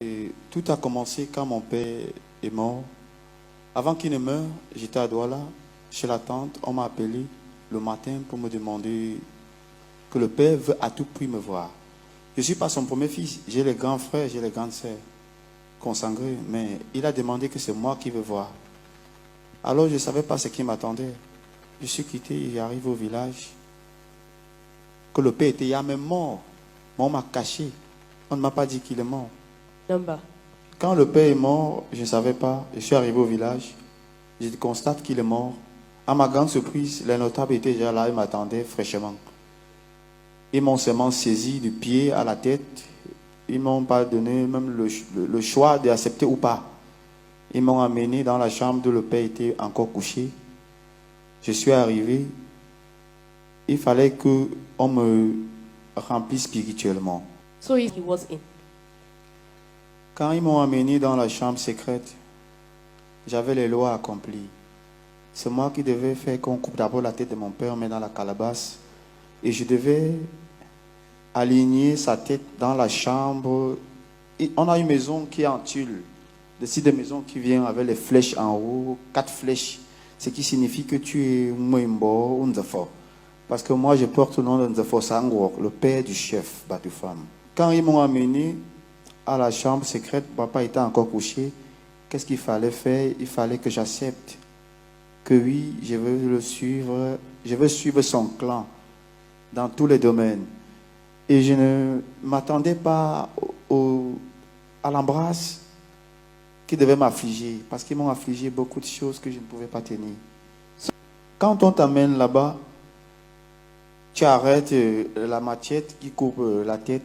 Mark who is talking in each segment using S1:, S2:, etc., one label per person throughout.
S1: Et tout a commencé quand mon père est mort. Avant qu'il ne meure, j'étais à Douala, chez la tante. On m'a appelé le matin pour me demander que le père veut à tout prix me voir. Je ne suis pas son premier fils. J'ai les grands frères, j'ai les grandes sœurs consanguines. Mais il a demandé que c'est moi qui veux voir. Alors je ne savais pas ce qui m'attendait. Je suis quitté et j'arrive au village. Que le père était hier même mort. Mais on m'a caché. On ne m'a pas dit qu'il est mort. Quand le père est mort, je ne savais pas. Je suis arrivé au village. Je constate qu'il est mort. À ma grande surprise, les notables étaient déjà là et m'attendaient fraîchement. Ils m'ont seulement saisi du pied à la tête. Ils ne m'ont pas donné même le choix d'accepter ou pas. Ils m'ont amené dans la chambre où le père était encore couché. Je suis arrivé. Il fallait qu'on me remplisse spirituellement.
S2: So he was in.
S1: Quand ils m'ont amené dans la chambre secrète, j'avais les lois accomplies. C'est moi qui devais faire qu'on coupe d'abord la tête de mon père, mais dans la calebasse. Et je devais aligner sa tête dans la chambre. Et on a une maison qui est en tulle. Des maisons qui viennent avec les flèches en haut, 4 flèches. Ce qui signifie que tu es Mwembo ou Nzafo. Parce que moi, je porte le nom de Nzafo Sangwok, le père du chef Batoufam. Quand ils m'ont amené à la chambre secrète, papa était encore couché. Qu'est-ce qu'il fallait faire? Il fallait que j'accepte que oui, je veux le suivre, je veux suivre son clan dans tous les domaines. Et je ne m'attendais pas à l'embrasse qui devait m'affliger, parce qu'ils m'ont affligé beaucoup de choses que je ne pouvais pas tenir. Quand on t'amène là-bas, tu arrêtes la machette qui coupe la tête.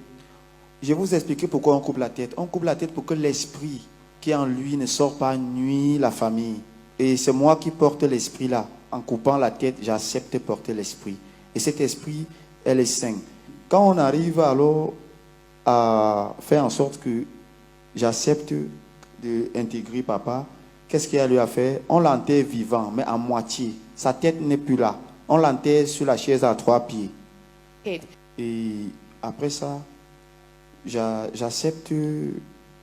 S1: Je vais vous expliquer pourquoi on coupe la tête. On coupe la tête pour que l'esprit qui est en lui ne sort pas nuire la famille. Et c'est moi qui porte l'esprit là. En coupant la tête, j'accepte de porter l'esprit. Et cet esprit, elle est sain. Quand on arrive alors à faire en sorte que j'accepte d'intégrer papa, qu'est-ce qu'il y a lui à faire? On l'enterre vivant, mais à moitié. Sa tête n'est plus là. On l'enterre sur la chaise à 3 pieds. Et après ça, j'accepte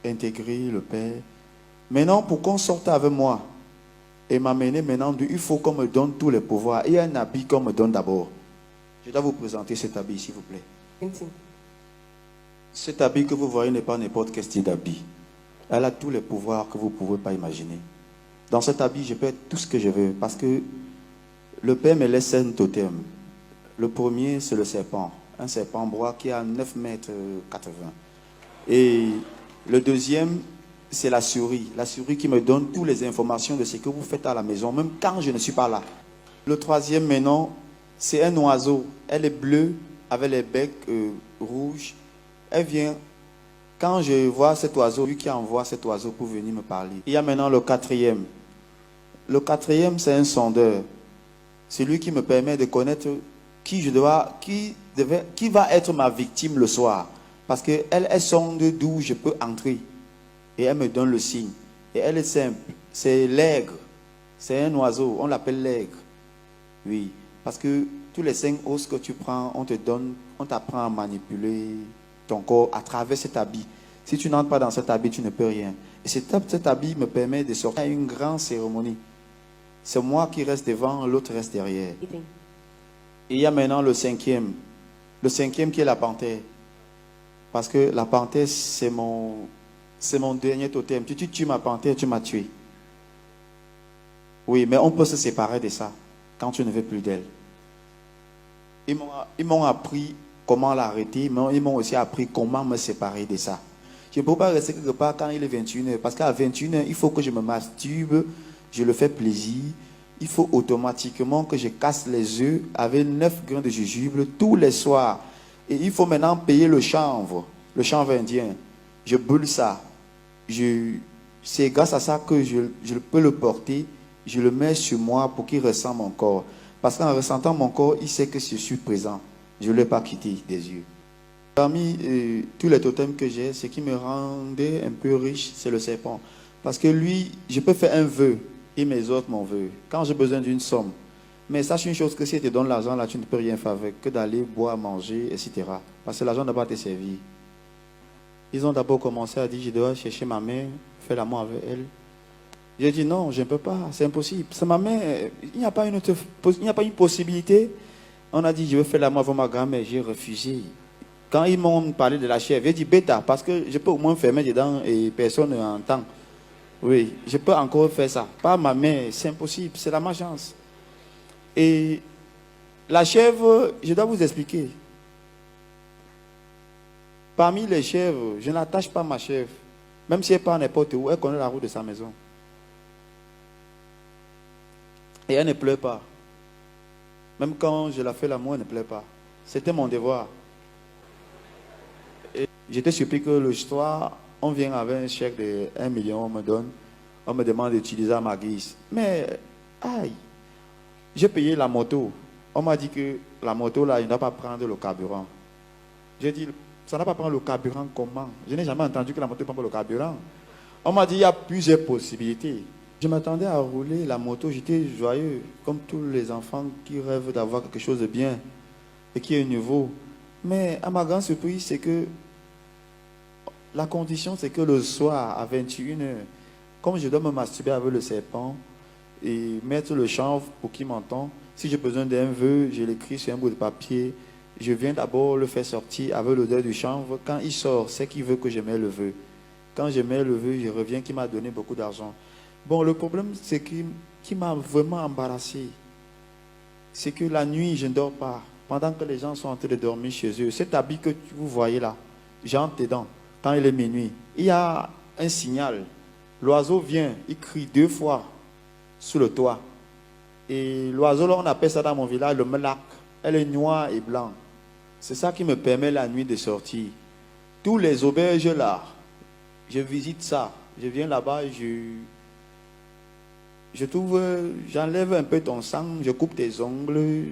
S1: d'intégrer le père. Maintenant, pour qu'on sorte avec moi et m'amener maintenant, il faut qu'on me donne tous les pouvoirs. Il y a un habit qu'on me donne d'abord. Je dois vous présenter cet habit, s'il vous plaît. Cet habit que vous voyez n'est pas n'importe quel style d'habit. Elle a tous les pouvoirs que vous ne pouvez pas imaginer. Dans cet habit, je peux être tout ce que je veux parce que le père me laisse un totem. Le premier, c'est le serpent. Un serpent bois qui a 9 mètres 80. Et le deuxième, c'est la souris. La souris qui me donne toutes les informations de ce que vous faites à la maison, même quand je ne suis pas là. Le troisième, maintenant, c'est un oiseau. Elle est bleue avec les becs rouges. Elle vient. Quand je vois cet oiseau, lui qui envoie cet oiseau pour venir me parler. Il y a maintenant le quatrième. Le quatrième, c'est un sondeur. C'est lui qui me permet de connaître qui va être ma victime le soir. Parce qu'elle sonde d'où je peux entrer. Et elle me donne le signe. Et elle est simple. C'est l'aigle. C'est un oiseau. On l'appelle l'aigle. Oui. Parce que tous les 5 os que tu prends, on t'apprend à manipuler ton corps à travers cet habit. Si tu n'entres pas dans cet habit, tu ne peux rien. Et cet habit me permet de sortir à une grande cérémonie. C'est moi qui reste devant, l'autre reste derrière. Et il y a maintenant le cinquième. Le cinquième qui est la panthère. Parce que la panthère, c'est mon dernier totem. Tu tues ma panthère, tu m'as tué. Oui, mais on peut se séparer de ça quand tu ne veux plus d'elle. Ils m'ont appris comment l'arrêter, mais ils m'ont aussi appris comment me séparer de ça. Je ne peux pas rester quelque part quand il est 21h. Parce qu'à 21h, il faut que je me masturbe, je le fais plaisir. Il faut automatiquement que je casse les œufs avec 9 grains de jujube tous les soirs. Et il faut maintenant payer le chanvre indien. Je brûle ça. C'est grâce à ça que je peux le porter. Je le mets sur moi pour qu'il ressente mon corps. Parce qu'en ressentant mon corps, il sait que je suis présent. Je ne l'ai pas quitté des yeux. Parmi tous les totems que j'ai, ce qui me rendait un peu riche, c'est le serpent. Parce que lui, je peux faire un vœu. Il m'exauce mon vœu. Quand j'ai besoin d'une somme. Mais sache une chose, que si il te donne l'argent, là, tu ne peux rien faire avec. Que d'aller boire, manger, etc. Parce que l'argent ne va pas te servir. Ils ont d'abord commencé à dire, je dois chercher ma mère, faire l'amour avec elle. J'ai dit non, je ne peux pas, c'est impossible. C'est ma mère, il n'y a pas une possibilité. On a dit, je veux faire l'amour avec ma grand-mère, j'ai refusé. Quand ils m'ont parlé de la chèvre, j'ai dit bêta, parce que je peux au moins fermer dedans et personne n'entend. Oui, je peux encore faire ça. Pas ma mère, c'est impossible, c'est la malchance. Et la chèvre, je dois vous expliquer. Parmi les chèvres, je n'attache pas ma chèvre. Même si elle part n'importe où, elle connaît la route de sa maison. Et elle ne pleure pas. Même quand je la fais l'amour, elle ne pleure pas. C'était mon devoir. Et j'étais surpris que le soir, on vient avec un chèque de 1 million, on me donne. On me demande d'utiliser à ma guise. Mais, aïe, j'ai payé la moto. On m'a dit que la moto, là, il ne doit pas prendre le carburant. J'ai dit, ça ne va pas prendre le carburant comment? Je n'ai jamais entendu que la moto prend le carburant. On m'a dit, il y a plusieurs possibilités. Je m'attendais à rouler la moto, j'étais joyeux, comme tous les enfants qui rêvent d'avoir quelque chose de bien et qui est nouveau. Mais à ma grande surprise, c'est que la condition, c'est que le soir, à 21h, comme je dois me masturber avec le serpent et mettre le chanvre pour qu'il m'entende, si j'ai besoin d'un vœu, je l'écris sur un bout de papier. Je viens d'abord le faire sortir avec l'odeur du chanvre. Quand il sort, c'est qu'il veut que je mette le vœu. Quand je mets le vœu, je reviens qu'il m'a donné beaucoup d'argent. Bon, le problème, c'est qui m'a vraiment embarrassé. C'est que la nuit, je ne dors pas. Pendant que les gens sont en train de dormir chez eux, cet habit que vous voyez là, j'entre dedans. Quand il est minuit, il y a un signal. L'oiseau vient, il crie 2 fois sous le toit. Et l'oiseau, là, on appelle ça dans mon village le melac. Elle est noire et blanche. C'est ça qui me permet la nuit de sortir. Tous les auberges là, je visite ça. Je viens là-bas, je trouve, j'enlève un peu ton sang, je coupe tes ongles.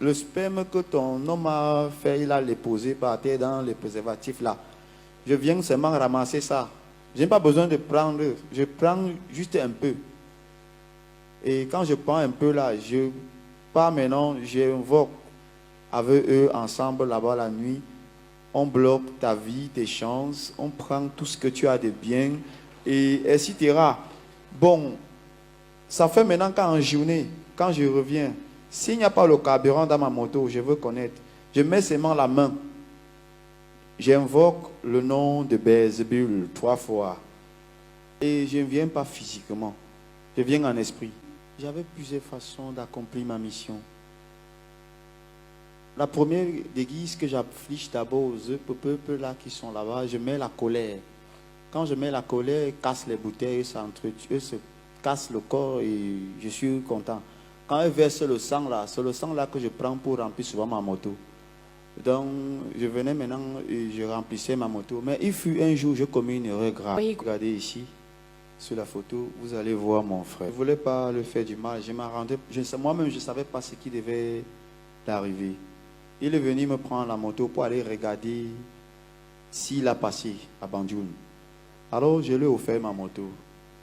S1: Le sperme que ton homme a fait, il a les posé par terre dans les préservatifs là. Je viens seulement ramasser ça. Je n'ai pas besoin de prendre, je prends juste un peu. Et quand je prends un peu là, je pars maintenant, j'invoque avec eux ensemble là-bas la nuit. On bloque ta vie, tes chances, on prend tout ce que tu as de bien, et etc. Bon, ça fait maintenant qu'en journée, quand je reviens, s'il n'y a pas le carburant dans ma moto, je veux connaître, je mets seulement la main. J'invoque le nom de Bézébul 3 fois. Et je ne viens pas physiquement, je viens en esprit. J'avais plusieurs façons d'accomplir ma mission. La première déguise que j'afflige d'abord aux peuples là qui sont là-bas, je mets la colère. Quand je mets la colère, ils cassent les bouteilles, eux se cassent le corps et je suis content. Quand ils versent le sang là, c'est le sang là que je prends pour remplir souvent ma moto. Donc je venais maintenant et je remplissais ma moto. Mais il fut un jour, j'ai commis une erreur grave. Oui. Regardez ici, sur la photo, vous allez voir mon frère. Je ne voulais pas le faire du mal. Moi-même, je ne savais pas ce qui devait arriver. Il est venu me prendre la moto pour aller regarder s'il a passé à Bandioun. Alors je lui ai offert ma moto.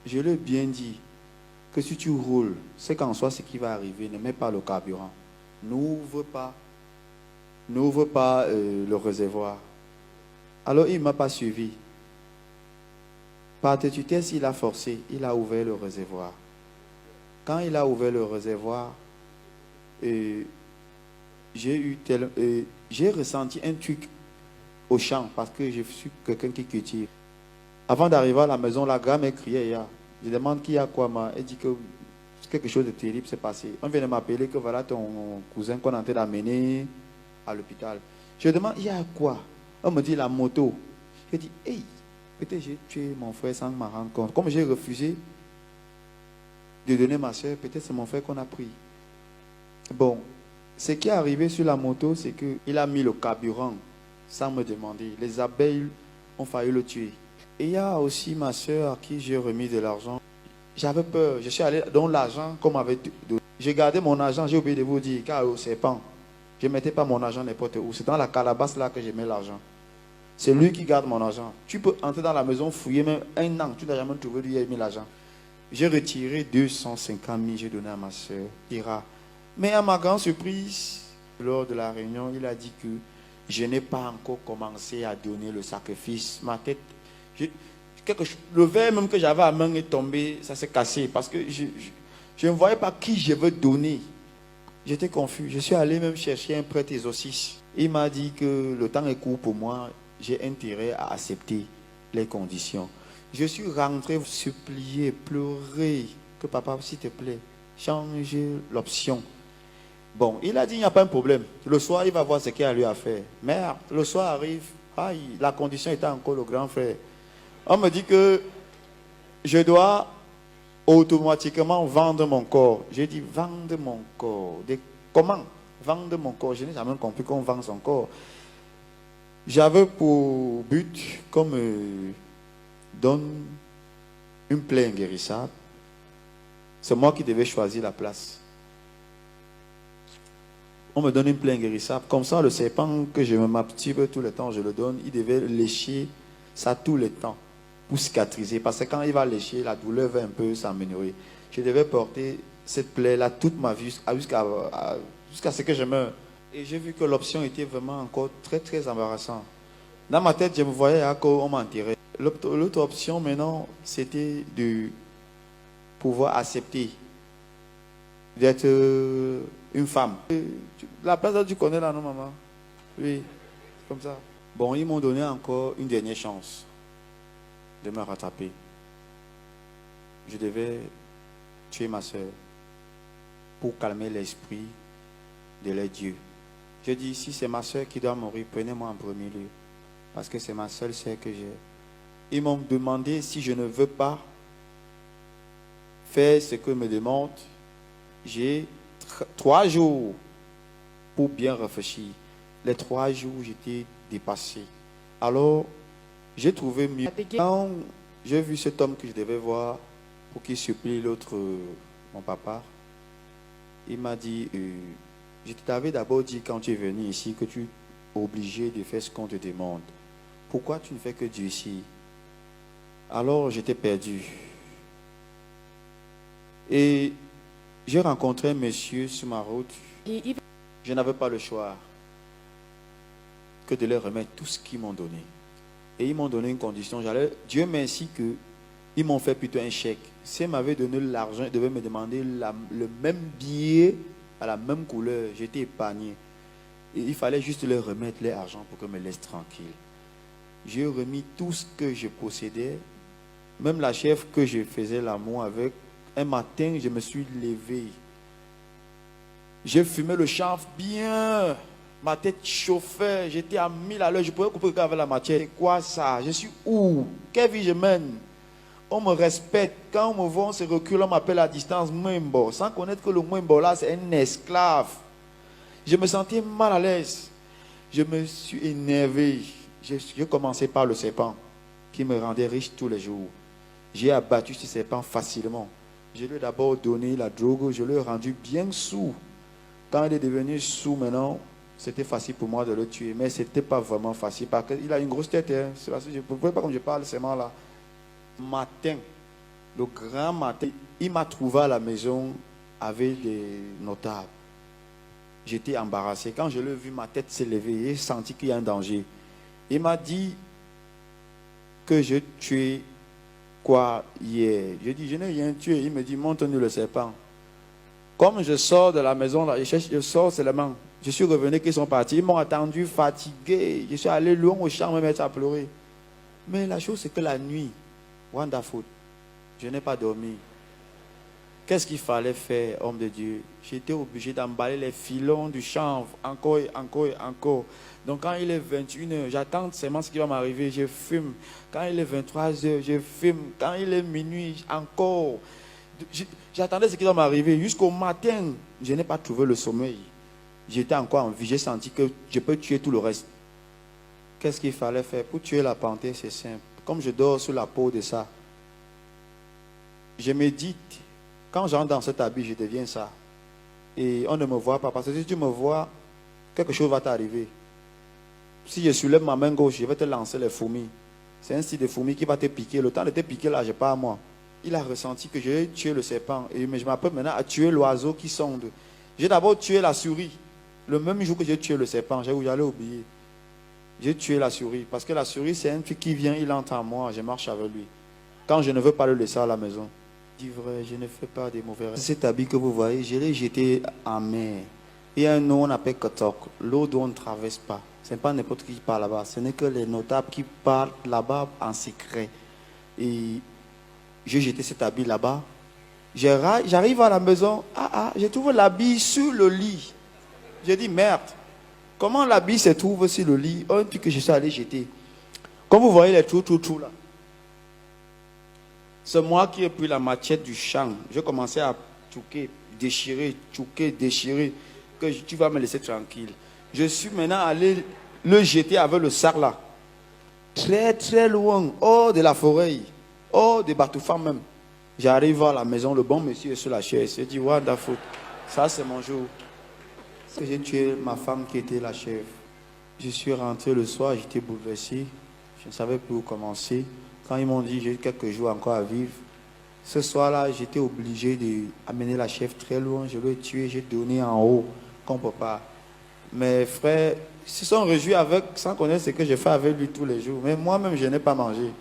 S1: Je lui ai bien dit que si tu roules, c'est qu'en soi ce qui va arriver, ne mets pas le carburant. N'ouvre pas le réservoir. Alors il ne m'a pas suivi. Par têtudesse, il a forcé, il a ouvert le réservoir. Quand il a ouvert le réservoir, j'ai ressenti un truc au champ parce que je suis quelqu'un qui cultive. Avant d'arriver à la maison, la grand-mère criait. Je demande qui a quoi. Elle dit que quelque chose de terrible s'est passé. On vient de m'appeler que voilà ton cousin qu'on est en train d'amener à l'hôpital. Je demande, il y a quoi? On me dit la moto. Je dis, hey, peut-être j'ai tué mon frère sans m'en rendre compte. Comme j'ai refusé de donner ma soeur, peut-être c'est mon frère qu'on a pris. Bon. Ce qui est arrivé sur la moto, c'est qu'il a mis le carburant sans me demander. Les abeilles ont failli le tuer. Et il y a aussi ma soeur à qui j'ai remis de l'argent. J'avais peur. Je suis allé dans l'argent comme avec... J'ai gardé mon argent, j'ai oublié de vous dire, car au serpent, je ne mettais pas mon argent n'importe où. C'est dans la calebasse là que je mets l'argent. C'est lui qui garde mon argent. Tu peux entrer dans la maison, fouiller même 1 an. Tu n'as jamais trouvé lui qui a mis l'argent. J'ai retiré 250 000, j'ai donné à ma soeur. Mais à ma grande surprise, lors de la réunion, il a dit que je n'ai pas encore commencé à donner le sacrifice. Ma tête, le verre même que j'avais à main est tombé, ça s'est cassé parce que je ne voyais pas qui je veux donner. J'étais confus. Je suis allé même chercher un prêtre exorciste. Il m'a dit que le temps est court pour moi. J'ai intérêt à accepter les conditions. Je suis rentré supplier, pleurer que papa, s'il te plaît, change l'option. Bon, il a dit il n'y a pas un problème. Le soir, il va voir ce qu'il y a à lui à faire. Mais le soir arrive, la condition était encore le grand frère. On me dit que je dois automatiquement vendre mon corps. J'ai dit vendre mon corps. Comment vendre mon corps? Je n'ai jamais compris qu'on vend son corps. J'avais pour but qu'on me donne une plaie inguérissable. C'est moi qui devais choisir la place. On me donne une plaie inguérissable. Comme ça, le serpent que je me m'active tout le temps, je le donne, il devait lécher ça tout le temps pour cicatriser. Parce que quand il va lécher, la douleur va un peu s'améliorer. Je devais porter cette plaie-là toute ma vie jusqu'à ce que je meure. Et j'ai vu que l'option était vraiment encore très très embarrassante. Dans ma tête, je me voyais à quoi on m'enterrait. L'autre option maintenant, c'était de pouvoir accepter d'être une femme. La place là, tu connais là, non maman? Oui, comme ça. Bon, ils m'ont donné encore une dernière chance de me rattraper. Je devais tuer ma soeur pour calmer l'esprit de leur Dieu. Je dis, si c'est ma soeur qui doit mourir, prenez-moi en premier lieu. Parce que c'est ma seule soeur que j'ai. Ils m'ont demandé si je ne veux pas faire ce que me demande. J'ai 3 jours pour bien réfléchir. Les 3 jours, j'étais dépassé. Alors, j'ai trouvé mieux. Quand j'ai vu cet homme que je devais voir pour qu'il supplie l'autre, mon papa, il m'a dit, je t'avais d'abord dit quand tu es venu ici que tu es obligé de faire ce qu'on te demande. Pourquoi tu ne fais que Dieu ici? Alors j'étais perdu. Et j'ai rencontré un monsieur sur ma route. Je n'avais pas le choix que de leur remettre tout ce qu'ils m'ont donné. Et ils m'ont donné une condition. Dieu merci qu'ils m'ont fait plutôt un chèque. S'ils m'avaient donné l'argent, ils devaient me demander le même billet à la même couleur. J'étais épargné. Et il fallait juste leur remettre leur argent pour qu'ils me laissent tranquille. J'ai remis tout ce que je possédais, même la chef que je faisais l'amour avec. Un matin, je me suis levé. J'ai fumé le chanvre bien. Ma tête chauffait. J'étais à 1000 à l'heure. Je pouvais couper avec la matière. C'est quoi ça? Je suis où? Quelle vie je mène? On me respecte. Quand on me voit, on se recule. On m'appelle à distance Mwembo. Sans connaître que le Mwembo là, c'est un esclave. Je me sentais mal à l'aise. Je me suis énervé. J'ai commencé par le serpent qui me rendait riche tous les jours. J'ai abattu ce serpent facilement. Je lui ai d'abord donné la drogue. Je lui ai rendu bien sourd. Quand il est devenu sourd maintenant, c'était facile pour moi de le tuer. Mais ce n'était pas vraiment facile parce qu'il a une grosse tête. Hein. C'est parce que je ne pouvais pas comme je parle seulement là. Matin, le grand matin, il m'a trouvé à la maison avec des notables. J'étais embarrassé. Quand je l'ai vu, ma tête s'est levée. J'ai senti qu'il y a un danger. Il m'a dit que je tuais quoi hier. Je dis, je n'ai rien tué. Il me dit, montre-nous le serpent. Comme je sors de la maison, là, je sors seulement. Je suis revenu qu'ils sont partis. Ils m'ont attendu fatigué. Je suis allé loin au champ me mettre à pleurer. Mais la chose, c'est que la nuit, wonderful, je n'ai pas dormi. Qu'est-ce qu'il fallait faire, homme de Dieu? J'étais obligé d'emballer les filons du chanvre, encore et encore et encore. Donc quand il est 21h, j'attends seulement ce qui va m'arriver, je fume. Quand il est 23h, je fume. Quand il est minuit, encore. J'attendais ce qui va m'arriver. Jusqu'au matin, je n'ai pas trouvé le sommeil. J'étais encore en vie, j'ai senti que je peux tuer tout le reste. Qu'est-ce qu'il fallait faire? Pour tuer la panthère, c'est simple. Comme je dors sous la peau de ça, je médite. Quand j'entre dans cet habit, je deviens ça. Et on ne me voit pas. Parce que si tu me vois, quelque chose va t'arriver. Si je soulève ma main gauche, je vais te lancer les fourmis. C'est un style de fourmi qui va te piquer. Le temps de te piquer là, je n'ai pas à moi. Il a ressenti que j'ai tué le serpent. Et je m'apprête maintenant à tuer l'oiseau qui sonde. J'ai d'abord tué la souris. Le même jour que j'ai tué le serpent, j'allais oublier. J'ai tué la souris. Parce que la souris, c'est un truc qui vient, il entre en moi, je marche avec lui. Quand je ne veux pas le laisser à la maison, je dis vrai, je ne fais pas des mauvais rêves. Cet habit que vous voyez, je l'ai jeté en mer. Il y a un eau, on appelle Kotok. L'eau dont on ne traverse pas. Ce n'est pas n'importe qui part là-bas. Ce n'est que les notables qui partent là-bas en secret. Et j'ai jeté cet habit là-bas. J'arrive à la maison. Je trouve l'habit sur le lit. J'ai dit merde. Comment l'habit se trouve sur le lit? Puis que je suis allé jeter. Comme vous voyez les trous là. C'est moi qui ai pris la machette du champ. J'ai commencé à tchouquer, déchirer. Que tu vas me laisser tranquille. Je suis maintenant allé le jeter avec le sac là. Très très loin, hors de la forêt, hors de Batoufan même. J'arrive à la maison, le bon monsieur est sur la chaise. Il dit, what the fuck, ça c'est mon jour. J'ai tué ma femme qui était la chef. Je suis rentré le soir, j'étais bouleversé. Je ne savais plus où commencer. Quand ils m'ont dit, j'ai quelques jours encore à vivre. Ce soir-là, j'étais obligé d'amener la chef très loin. Je l'ai tué, j'ai donné en haut, qu'on ne peut pas. Mes frères se sont réjouis avec, sans connaître ce que je fais avec lui tous les jours. Mais moi-même, je n'ai pas mangé.